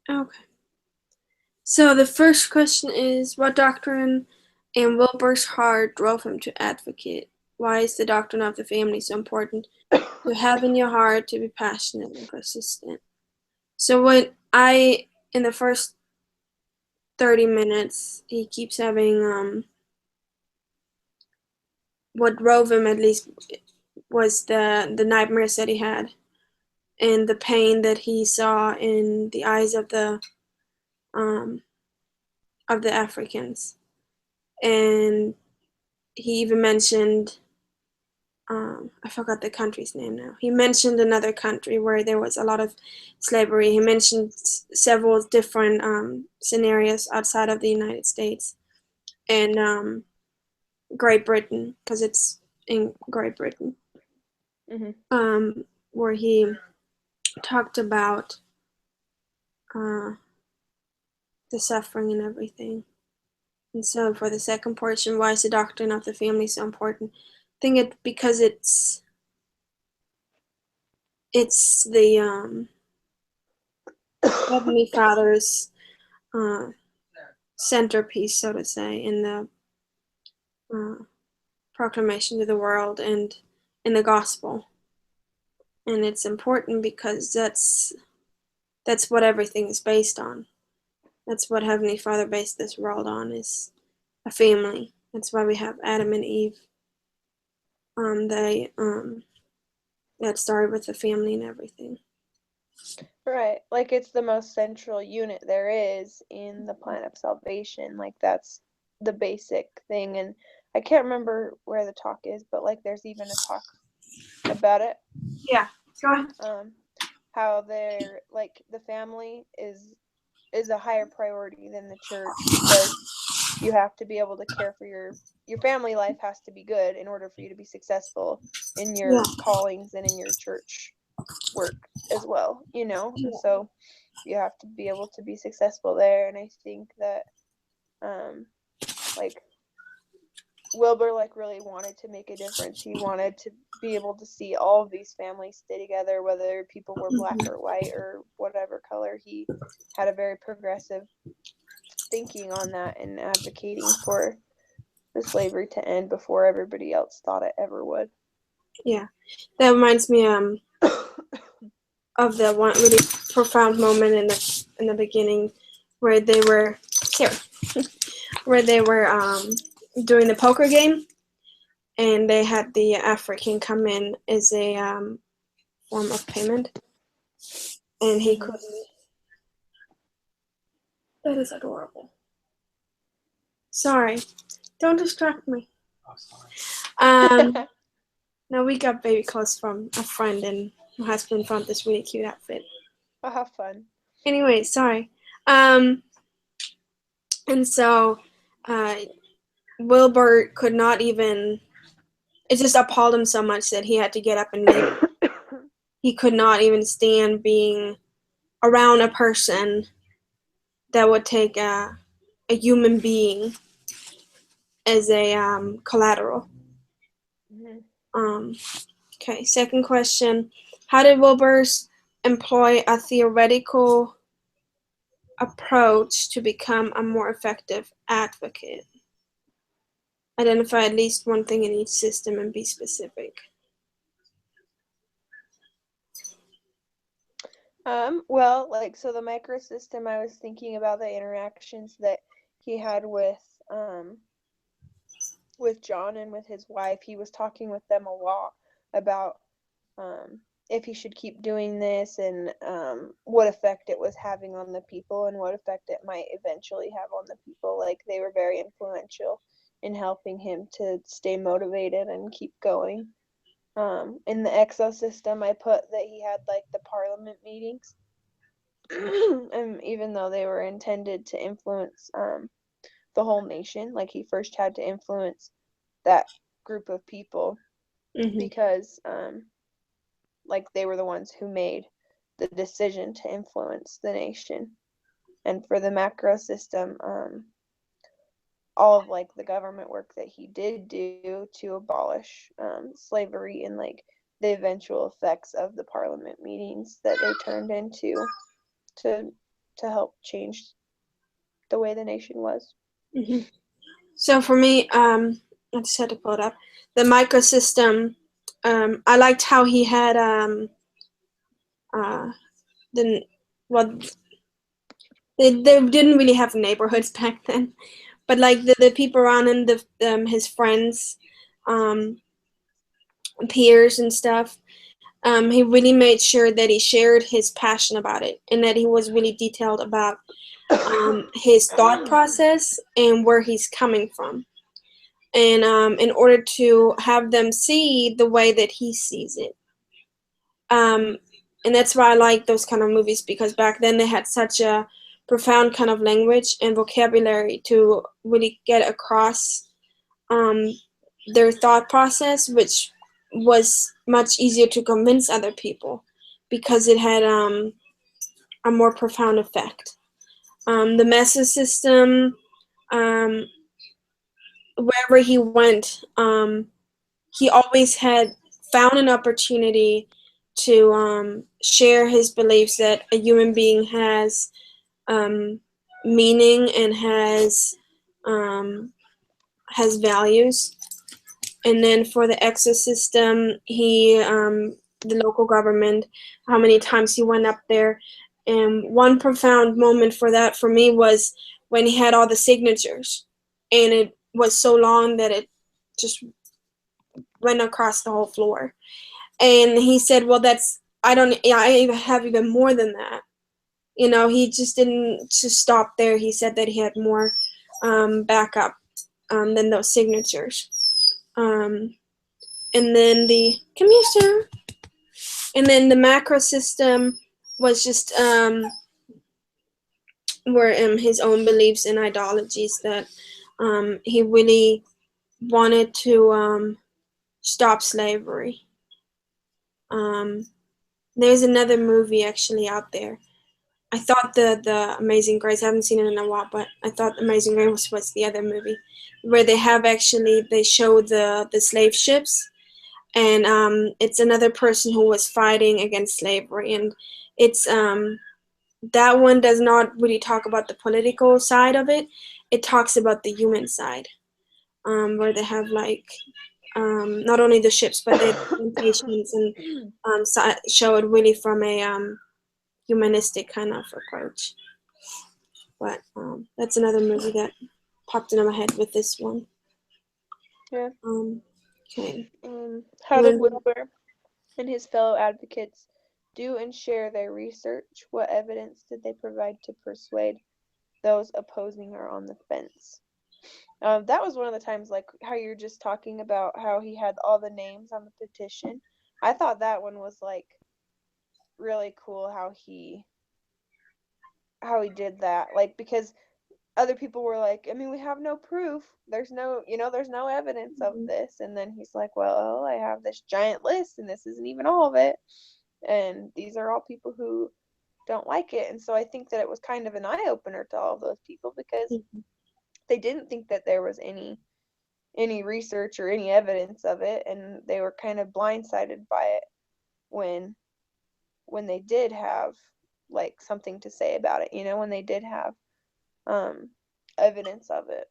Okay. So the first question is, what doctrine in Wilbur's heart drove him to advocate? Why is the doctrine of the family so important to have in your heart, to be passionate and persistent? So in the first 30 minutes, he keeps having, what drove him at least was the nightmares that he had and the pain that he saw in the eyes um, of the Africans. And he even mentioned, I forgot the country's name now. He mentioned another country where there was a lot of slavery. He mentioned several different scenarios outside of the United States and Great Britain, because it's in Great Britain, where he talked about uh, the suffering and everything. And so for the second portion, why is the doctrine of the family so important? I think it because it's the Heavenly Father's uh, centerpiece, so to say, in the uh, proclamation to the world and in the gospel. And it's important because that's what everything is based on. That's what Heavenly Father based this world on, is a family. That's why we have Adam and Eve. They that started with the family and everything. Right. Like it's the most central unit there is in the plan of salvation. Like that's the basic thing. And I can't remember where the talk is, but like there's even a talk about it. Yeah, go ahead. How they're like the family is a higher priority than the church because you have to be able to care for your family life has to be good in order for you to be successful in Yeah. your callings and in your church work as well, so you have to be able to be successful there. And I think that like Wilbur like really wanted to make a difference. He wanted to be able to see all of these families stay together, whether people were black or white or whatever color. He had a very progressive thinking on that and advocating for the slavery to end before everybody else thought it ever would. Yeah, that reminds me of the one really profound moment in the beginning where they were here, where they were doing the poker game, and they had the African come in as a form of payment, and he couldn't. That is adorable. Sorry, don't distract me. No, we got baby clothes from a friend, and my husband found this really cute outfit. I'll have fun. Anyway, sorry. And so uh, Wilbur could not even. It just appalled him so much that he had to get up and leave. He could not even stand being around a person that would take a human being as a collateral. Okay, second question. How did Wilbur's employ a theoretical approach to become a more effective advocate? Identify at least one thing in each system and be specific. Well, like so the microsystem, I was thinking about the interactions that he had with John and with his wife. He was talking with them a lot about if he should keep doing this and what effect it was having on the people and what effect it might eventually have on the people. Like they were very influential in helping him to stay motivated and keep going. In the exosystem, I put that he had like the parliament meetings, and even though they were intended to influence the whole nation, like he first had to influence that group of people because like they were the ones who made the decision to influence the nation. And for the macro system, all of like the government work that he did do to abolish slavery and like the eventual effects of the parliament meetings that they turned into to to help change the way the nation was. Mm-hmm. So for me, I just had to pull it up. The microsystem. I liked how he had the well, they didn't really have neighborhoods back then, but like the people around him, his friends, um, peers and stuff. He really made sure that he shared his passion about it and that he was really detailed about his thought process and where he's coming from. And in order to have them see the way that he sees it. And that's why I like those kind of movies, because back then they had such a profound kind of language and vocabulary to really get across um, their thought process, which was much easier to convince other people because it had a more profound effect. The message system, um, wherever he went, he always had found an opportunity to share his beliefs that a human being has um, meaning and has values. And then for the ecosystem, the local government, how many times he went up there. And one profound moment for that for me was when he had all the signatures, and it was so long that it just went across the whole floor. And he said, "Well, I have even more than that." He just didn't just stop there. He said that he had more backup than those signatures. Um, and then come here, sir. And then the macro system was just were his own beliefs and ideologies that he really wanted to stop slavery. There's another movie actually out there. I thought the Amazing Grace. I haven't seen it in a while, but I thought Amazing Grace was the other movie where they show the slave ships, and it's another person who was fighting against slavery, and it's that one does not really talk about the political side of it. It talks about the human side, where they have like not only the ships but the plantations, and show it really from a humanistic kind of approach. But that's another movie that popped into my head with this one. Yeah. Okay. How did Wilbur and his fellow advocates do and share their research? What evidence did they provide to persuade those opposing or on the fence? That was one of the times, like how you're just talking about how he had all the names on the petition. I thought that one was like really cool how he did that, like, because other people were like, I mean, we have no proof, there's no evidence of this, and then he's like, well, I have this giant list and this isn't even all of it, and these are all people who don't like it. And so I think that it was kind of an eye-opener to all of those people, because they didn't think that there was any research or any evidence of it, and they were kind of blindsided by it when they did have like something to say about it, when they did have evidence of it.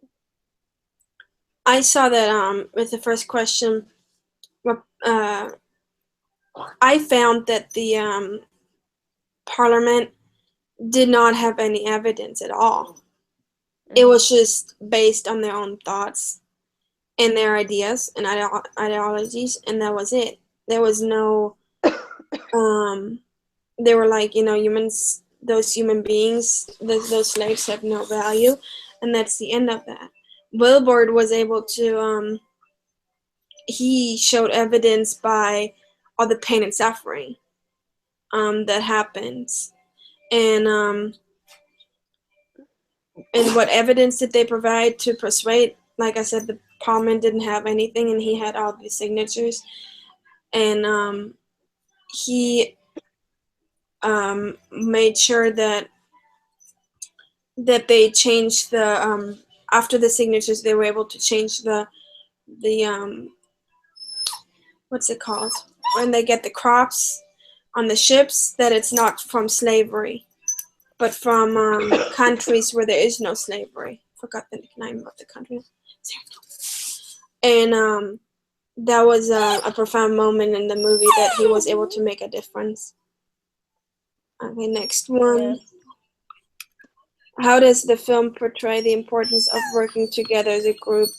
I saw that with the first question, I found that the Parliament did not have any evidence at all. It was just based on their own thoughts and their ideas and ideologies, and that was it. There was no, they were like, humans, those human beings, those slaves have no value, and that's the end of that. Wilbur was able to, he showed evidence by all the pain and suffering that happens. And what evidence did they provide to persuade? Like I said, the Parliament didn't have anything, and he had all these signatures. And he made sure that they changed the after the signatures, they were able to change the what's it called, when they get the crops on the ships, that it's not from slavery. but from countries where there is no slavery. Forgot the name of the country. And that was a profound moment in the movie that he was able to make a difference. Okay, next one. Yeah. How does the film portray the importance of working together as a group?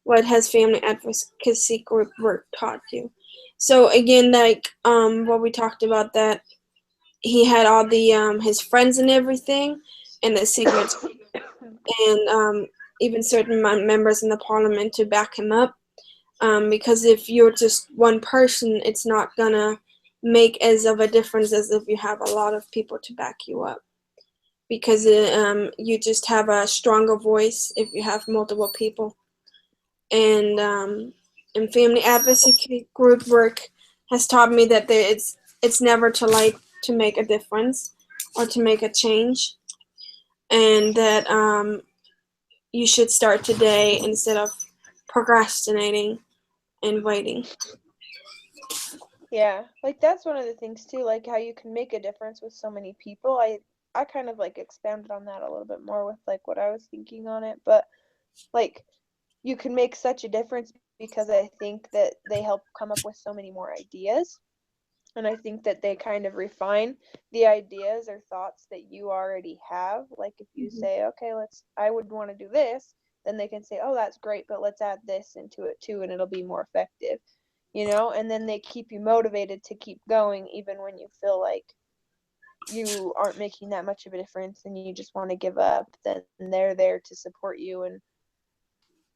What has family advocacy group work taught you? So again, like what we talked about, that he had all the his friends and everything, and the signatures, and even certain members in the parliament to back him up. Because if you're just one person, it's not gonna make as of a difference as if you have a lot of people to back you up. Because you just have a stronger voice if you have multiple people. And family advocacy group work has taught me that it's never too late to make a difference or to make a change, and that you should start today instead of procrastinating and waiting. Yeah, like that's one of the things too, like how you can make a difference with so many people. I kind of like expanded on that a little bit more with like what I was thinking on it, but like you can make such a difference because I think that they help come up with so many more ideas. And I think that they kind of refine the ideas or thoughts that you already have. Like if you Mm-hmm. say, okay, I would want to do this, then they can say, oh, that's great, but let's add this into it too, and it'll be more effective, and then they keep you motivated to keep going even when you feel like you aren't making that much of a difference and you just want to give up. Then they're there to support you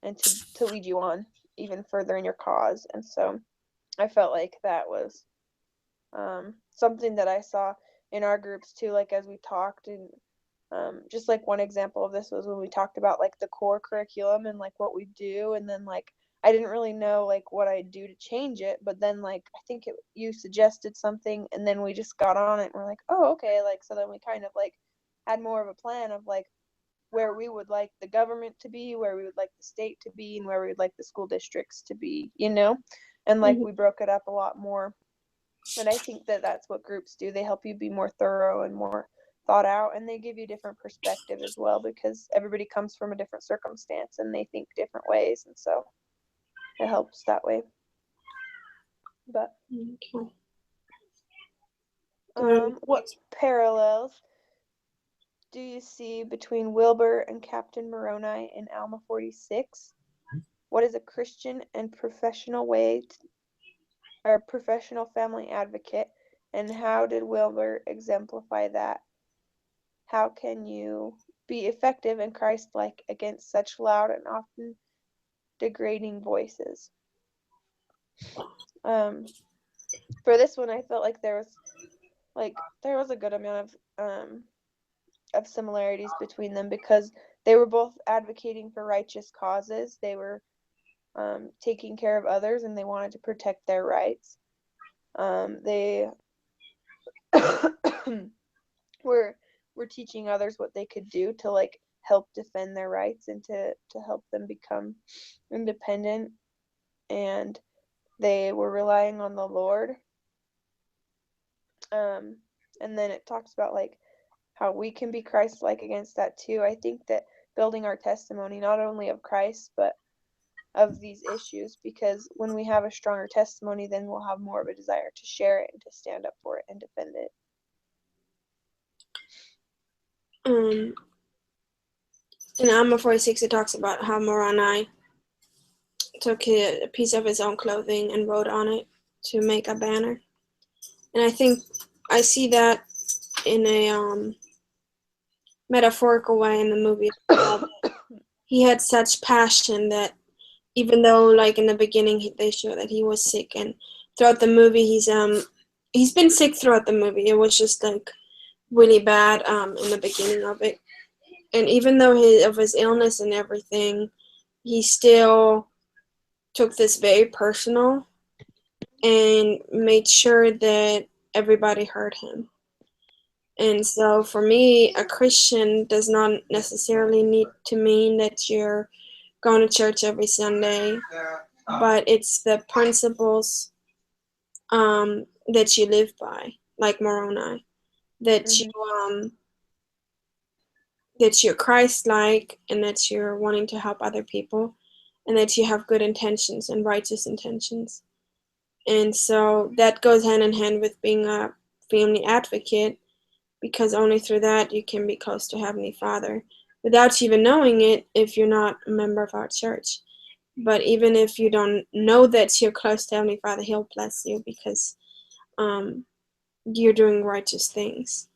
and to lead you on even further in your cause. And so I felt like that was something that I saw in our groups too, like as we talked. And just like one example of this was when we talked about like the core curriculum and like what we do, and then like I didn't really know like what I'd do to change it, but then like I think you suggested something, and then we just got on it and we're like, oh, okay, like so then we kind of like had more of a plan of like where we would like the government to be, where we would like the state to be, and where we would like the school districts to be, and like we broke it up a lot more. And I think that that's what groups do. They help you be more thorough and more thought out, and they give you different perspective as well because everybody comes from a different circumstance and they think different ways, and so it helps that way. But Okay. what parallels do you see between Wilbur and Captain Moroni in Alma 46? What is a Christian and professional way or professional family advocate, and how did Wilbur exemplify that? How can you be effective and Christ-like against such loud and often degrading voices? For this one, I felt like there was a good amount of similarities between them because they were both advocating for righteous causes. They were taking care of others and they wanted to protect their rights. They were teaching others what they could do to like help defend their rights and to help them become independent, and they were relying on the Lord. And then it talks about like how we can be Christ-like against that too. I think that building our testimony not only of Christ but of these issues, because when we have a stronger testimony, then we'll have more of a desire to share it and to stand up for it and defend it. In Alma 46, it talks about how Moroni took a piece of his own clothing and wrote on it to make a banner. And I think I see that in a metaphorical way in the movie. He had such passion that even though, like in the beginning, they show that he was sick, and throughout the movie, he's been sick throughout the movie. It was just like really bad in the beginning of it, and even though of his illness and everything, he still took this very personal and made sure that everybody heard him. And so for me, a Christian does not necessarily need to mean that you're going to church every Sunday, but it's the principles that you live by, like Moroni, that Mm-hmm. you that you're Christ-like and that you're wanting to help other people and that you have good intentions and righteous intentions. And so that goes hand in hand with being a family advocate, because only through that you can be close to Heavenly Father without even knowing it if you're not a member of our church. But even if you don't know that you're close to Heavenly Father, He'll bless you because you're doing righteous things.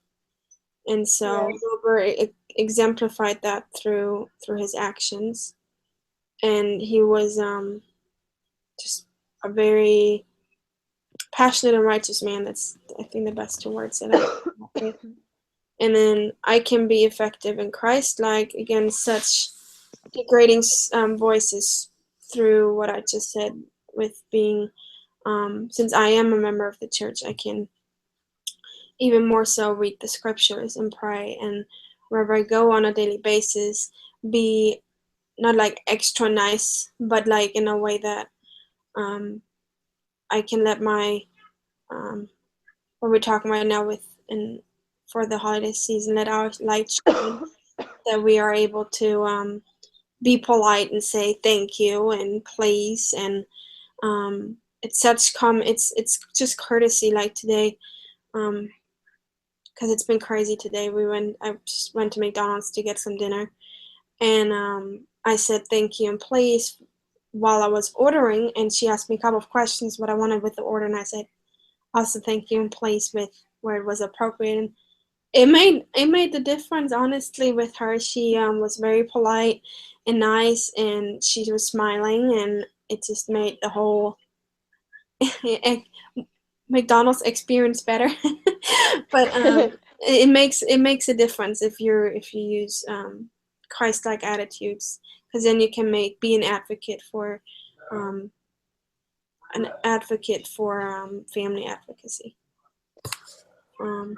And so Yes. Wilbur exemplified that through his actions, and he was just a very passionate and righteous man. That's, I think, the best two words that I can come up with. And then I can be effective in Christ, like against such degrading voices through what I just said, with being, since I am a member of the church, I can even more so read the scriptures and pray, and wherever I go on a daily basis, be not like extra nice, but like in a way that um, I can let my what we're talking right now with and for the holiday season, let our light shine, that we are able to be polite and say thank you and please, and it's such it's just courtesy. Like today, because it's been crazy today. I just went to McDonald's to get some dinner, and I said thank you and please while I was ordering, and she asked me a couple of questions what I wanted with the order, and I said also thank you and please with where it was appropriate. And it made the difference, honestly, with her. She was very polite and nice, and she was smiling, and it just made the whole McDonald's experience better. But it makes a difference if you use Christ-like attitudes, because then you can be um, an advocate for family advocacy. Um,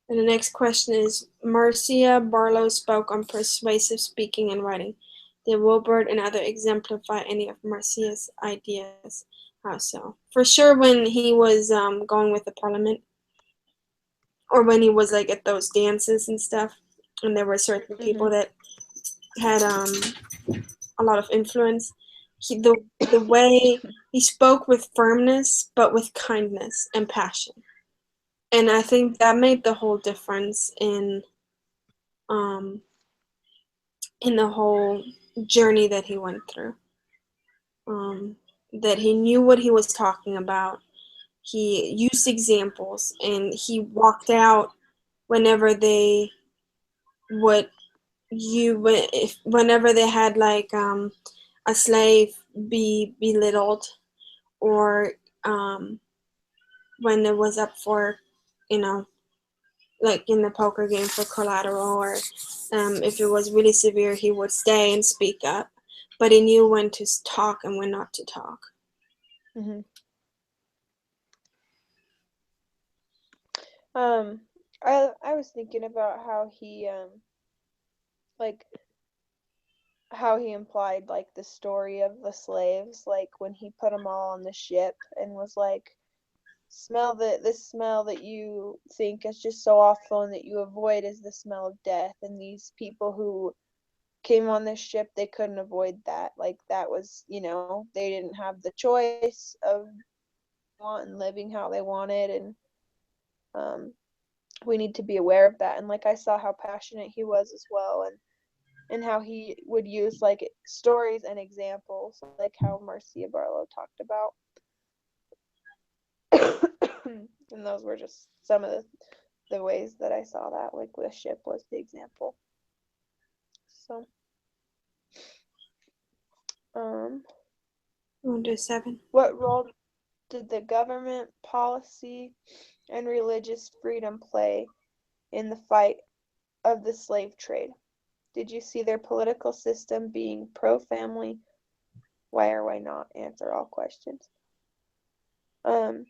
and the next question is, Marcia Barlow spoke on persuasive speaking and writing. Did Wilbert and other exemplify any of Marcia's ideas? How so? For sure, when he was going with the parliament, or when he was like at those dances and stuff, and there were certain people Mhm. that had a lot of influence. The way he spoke with firmness, but with kindness and passion, and I think that made the whole difference um, in the whole journey that he went through. Um, that he knew what he was talking about. He used examples, and he walked out whenever they would whenever they had like a slave be belittled, or um, when it was up for, you know, like in the poker game for collateral, or if it was really severe, he would stay and speak up, but he knew when to talk and when not to talk. Mhm. Um, I was thinking about how he like how he implied like the story of the slaves, like when he put them all on the ship and was like, smell this smell that you think is just so awful and that you avoid is the smell of death. And these people who came on this ship, they couldn't avoid that. Like that was, they didn't have the choice of want and living how they wanted. And um we need to be aware of that. And like I saw how passionate he was as well, and how he would use like stories and examples, like how Marcia Barlow talked about. And those were just some of the ways that I saw that, like the ship was the example. So, um, We'll do 7. what role did the government, policy, and religious freedom play in the fight of the slave trade? Did you see their political system being pro-family? Why or why not? Answer all questions. Um,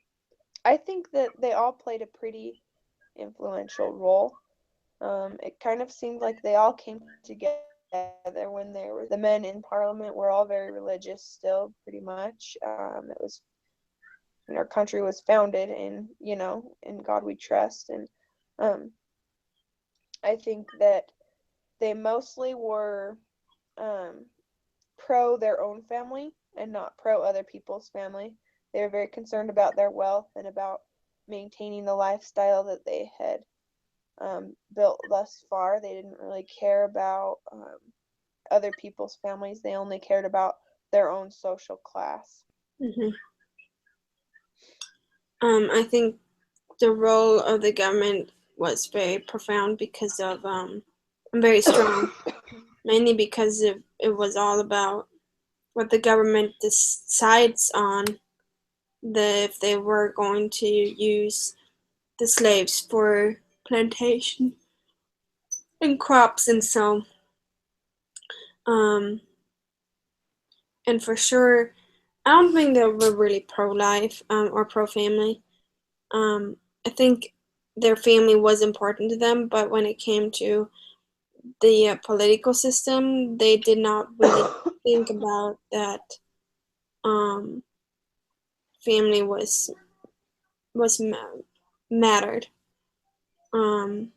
I think that they all played a pretty influential role. It kind of seemed like they all came together when there was the men in parliament were all very religious still, pretty much. It was when our country was founded in, in God we trust, and um, I think that they mostly were pro their own family and not pro other people's family. They were very concerned about their wealth and about maintaining the lifestyle that they had built thus far. They didn't really care about other people's families. They only cared about their own social class. Hmm. I think the role of the government was very profound because of very strong, mainly because it was all about what the government decides on if they were going to use the slaves for plantation and crops, and so um and for sure I don't think they were really pro-life or pro-family. um I think their family was important to them, but when it came to the political system, they did not really think about that um family was mattered. um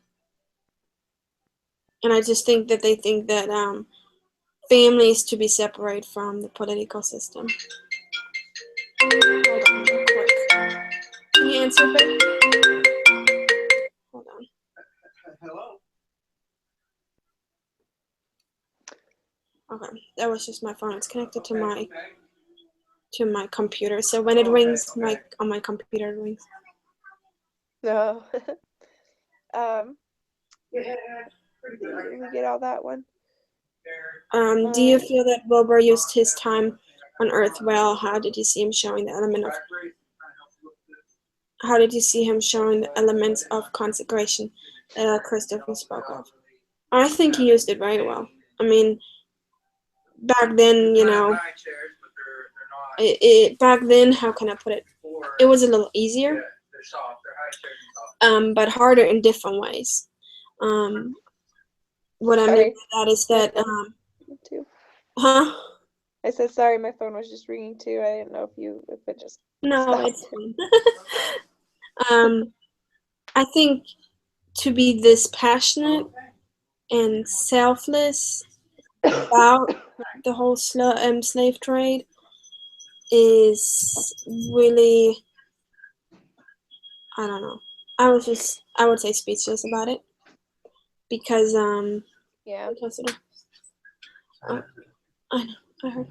and I just think that they think that families to be separated from the political system. Hold on real quick. Can you answer, babe? Hold on. Okay, that was just my phone. It's connected to my computer. So when it rings, my on my computer it rings. No. um, did we get all that one? Do you Um, feel that Wilbur used his time on Earth well? How did you see him showing the element of? How did you see him showing the elements of consecration that Christopher spoke of? I think he used it very well. I mean, back then, back then, how can I put it? It was a little easier, but harder in different ways. Um, what I mean sorry, by that is my that, phone too. huh? I said sorry, my phone was just ringing too. I didn't know if it just No, it's stopped. fine. um, I think to be this passionate and selfless about the whole slave trade is really, I don't know. I would say speechless about it because Yeah. uh, I know, I heard.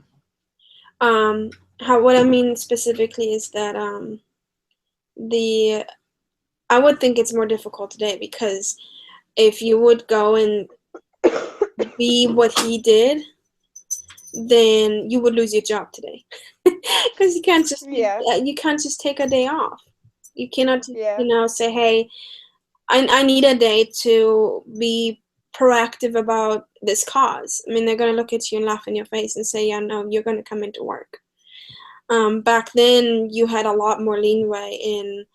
How what I mean specifically is that the I would think it's more difficult today because if you would go and be what he did, then you would lose your job today because Yeah. you can't just take a day off. You cannot just, Yeah. say, hey, I need a day to be proactive about this cause. I mean, they're gonna look at you and laugh in your face and say, yeah, no, you're gonna come into work. Back then, you had a lot more leeway in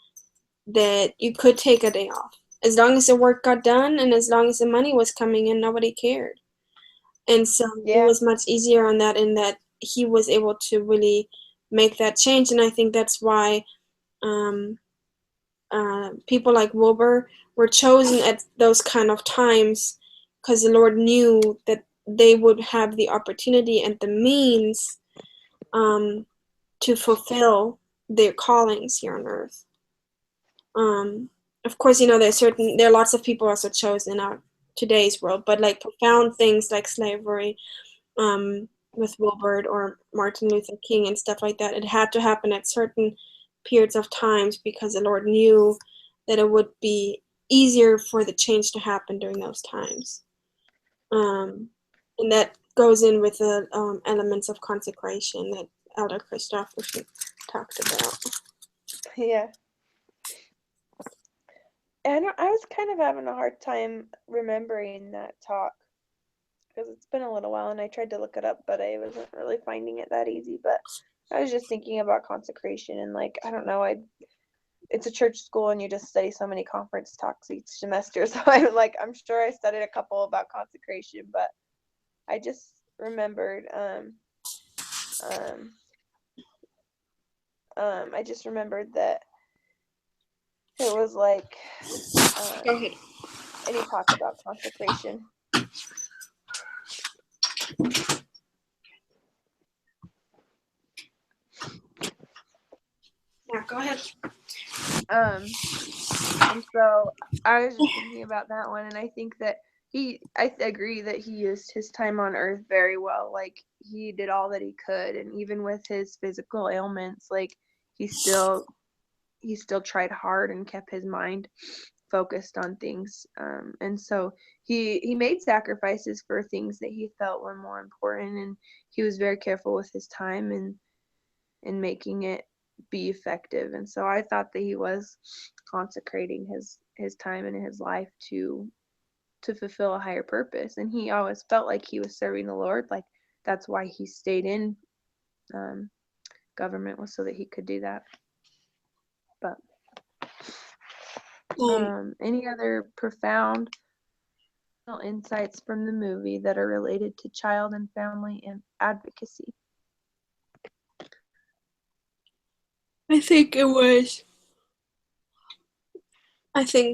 that you could take a day off. As long as the work got done and as long as the money was coming in, nobody cared. And so it Yeah. was much easier on that, in that he was able to really make that change. And I think that's why um, people like Wilbur were chosen at those kind of times, because the Lord knew that they would have the opportunity and the means um, to fulfill their callings here on earth. Um, of course, there are lots of people also chosen in our today's world, but like profound things like slavery, with Wilbur or Martin Luther King and stuff like that, it had to happen at certain periods of times because the Lord knew that it would be easier for the change to happen during those times. And that goes in with the elements of consecration that Elder Christopherson talked about. Yeah. And I was kind of having a hard time remembering that talk because it's been a little while and I tried to look it up, but I wasn't really finding it that easy. But I was just thinking about consecration and like, I don't know, it's a church school and you just study so many conference talks each semester. So I'm sure I studied a couple about consecration, but I just remembered um I just remembered that it was like Go ahead. any talk about consecration. Yeah, go ahead. And so I was just thinking about that one, and I think that I agree that he used his time on earth very well. Like, he did all that he could, and even with his physical ailments, like, he still tried hard and kept his mind focused on things. And so he made sacrifices for things that he felt were more important, and he was very careful with his time and in making it be effective. And so I thought that he was consecrating his time and his life to fulfill a higher purpose. And he always felt like he was serving the Lord. Like, that's why he stayed in government, was so that he could do that. But any other profound insights from the movie that are related to child and family and advocacy? I think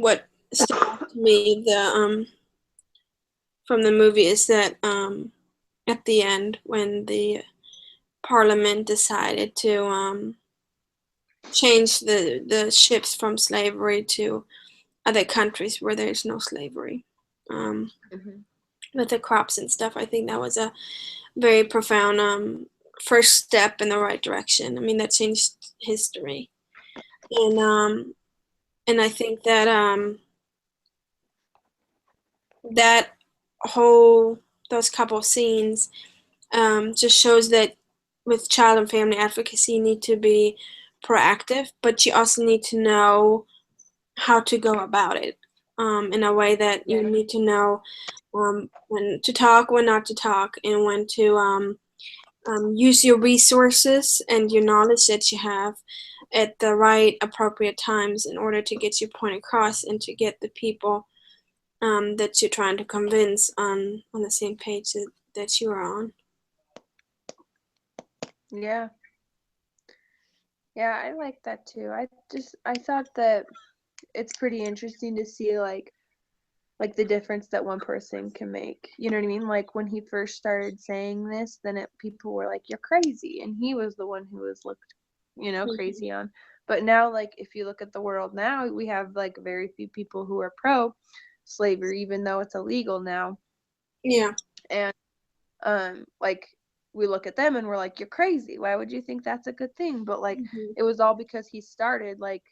what stood out to me from the movie is that at the end, when the Parliament decided to change the ships from slavery to other countries where there's no slavery, with the crops and stuff, I think that was a very profound first step in the right direction. I mean, that changed history, and I think that that those couple of scenes just shows that with child and family advocacy, you need to be proactive, but you also need to know how to go about it in a way that you need to know when to talk, when not to talk, and when to use your resources and your knowledge that you have at the right appropriate times in order to get your point across and to get the people that you're trying to convince on the same page that you are on. Yeah, I like that too. I thought that it's pretty interesting to see like the difference that one person can make. You know what I mean? Like, when he first started saying this, then people were like, "You're crazy," and he was the one who was looked, crazy on. But now, like, if you look at the world now, we have like very few people who are pro slavery, even though it's illegal now. Yeah. And like, we look at them and we're like, "You're crazy. Why would you think that's a good thing?" But like, it was all because he started like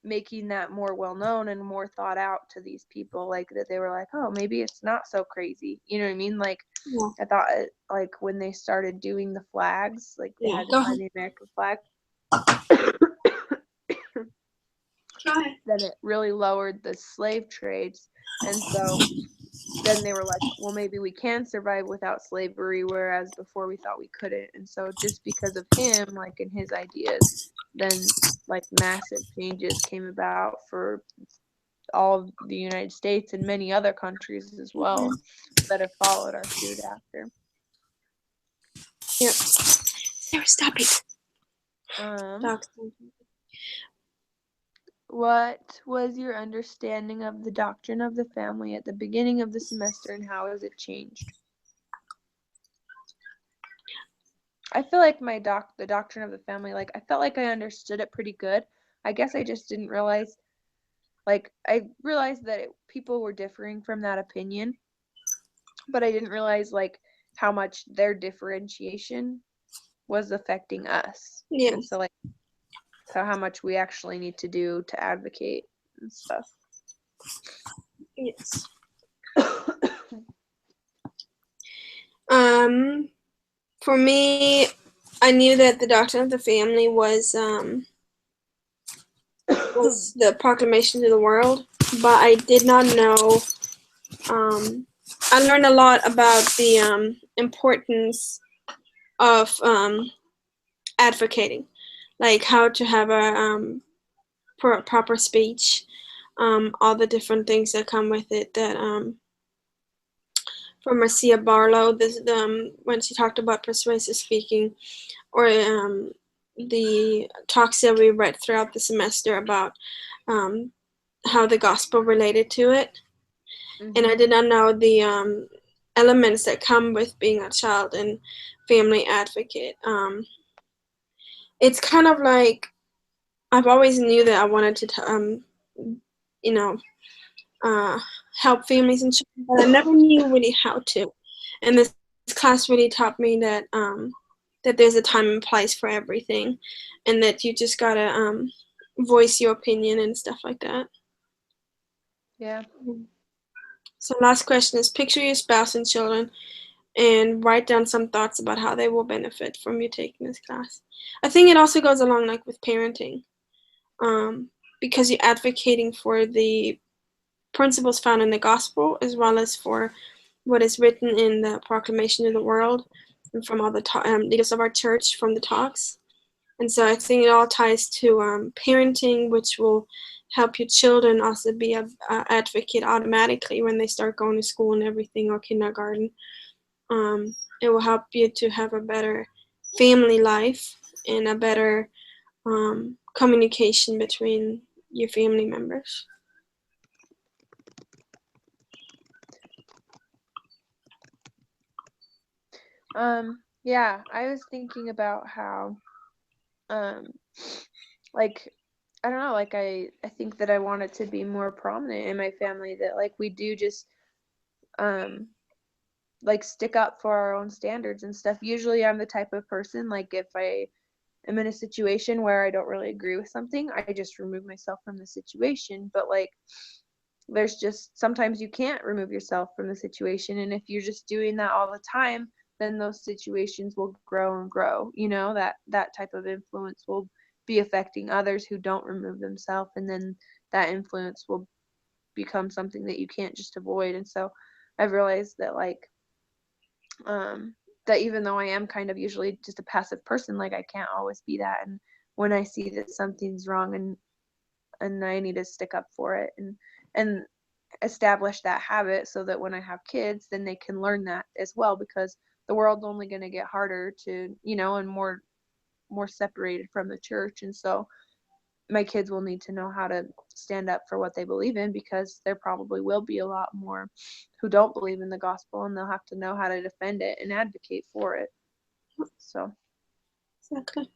making that more well known and more thought out to these people, like, that they were like, "Oh, maybe it's not so crazy." You know what I mean? Like, Yeah. I thought, like, when they started doing the flags, like, they had to fly the American flag, then it really lowered the slave trades. And so then they were like, "Well, maybe we can survive without slavery," whereas before we thought we couldn't. And so just because of him, like, in his ideas, then like massive changes came about for all of the United States and many other countries as well that have followed our suit after. Yep. Sarah, stop it. What was your understanding of the doctrine of the family at the beginning of the semester, and how has it changed? I feel like the doctrine of the family, like, I felt like I understood it pretty good. I guess I just didn't realize, like, I realized that people were differing from that opinion, but I didn't realize like how much their differentiation was affecting us. Yeah. And so, like, so how much we actually need to do to advocate and stuff. Yes. For me, I knew that the doctrine of the family was the proclamation to the world, but I did not know. I learned a lot about the importance of advocating, like how to have a proper speech, all the different things that come with it. That from Marcia Barlow, when she talked about persuasive speaking, or the talks that we read throughout the semester about how the gospel related to it. and I Mhm. did not know the elements that come with being a child and family advocate. It's kind of like I've always knew that I wanted to, you know, uh, help families and children, but I never knew really how to. And this class really taught me that that there's a time and place for everything, and that you just gotta voice your opinion and stuff like that. Yeah. So last question is picture your spouse and children and write down some thoughts about how they will benefit from you taking this class. I think it also goes along like with parenting, because you're advocating for the principles found in the gospel as well as for what is written in the proclamation of the world and from all the leaders of our church from the talks. And so I think it all ties to parenting, which will help your children also be a advocate automatically when they start going to school and everything or kindergarten. It will help you to have a better family life and a better communication between your family members. Yeah, I was thinking about how um like I don't know, like I think that I want it to be more prominent in my family that like we do just um like stick up for our own standards and stuff. Usually I'm the type of person like if I am in a situation where I don't really agree with something, I just remove myself from the situation. But like there's just sometimes you can't remove yourself from the situation, and if you're just doing that all the time, then those situations will grow and grow, you know, that type of influence will be affecting others who don't remove themselves, and then that influence will become something that you can't just avoid. And so I've realized that like um that even though I am kind of usually just a passive person, like I can't always be that. And when I see that something's wrong and I need to stick up for it and establish that habit so that when I have kids, then they can learn that as well, because the world's only going to get harder to, you know, and more separated from the church. And so my kids will need to know how to stand up for what they believe in, because there probably will be a lot more who don't believe in the gospel, and they'll have to know how to defend it and advocate for it. So Exactly.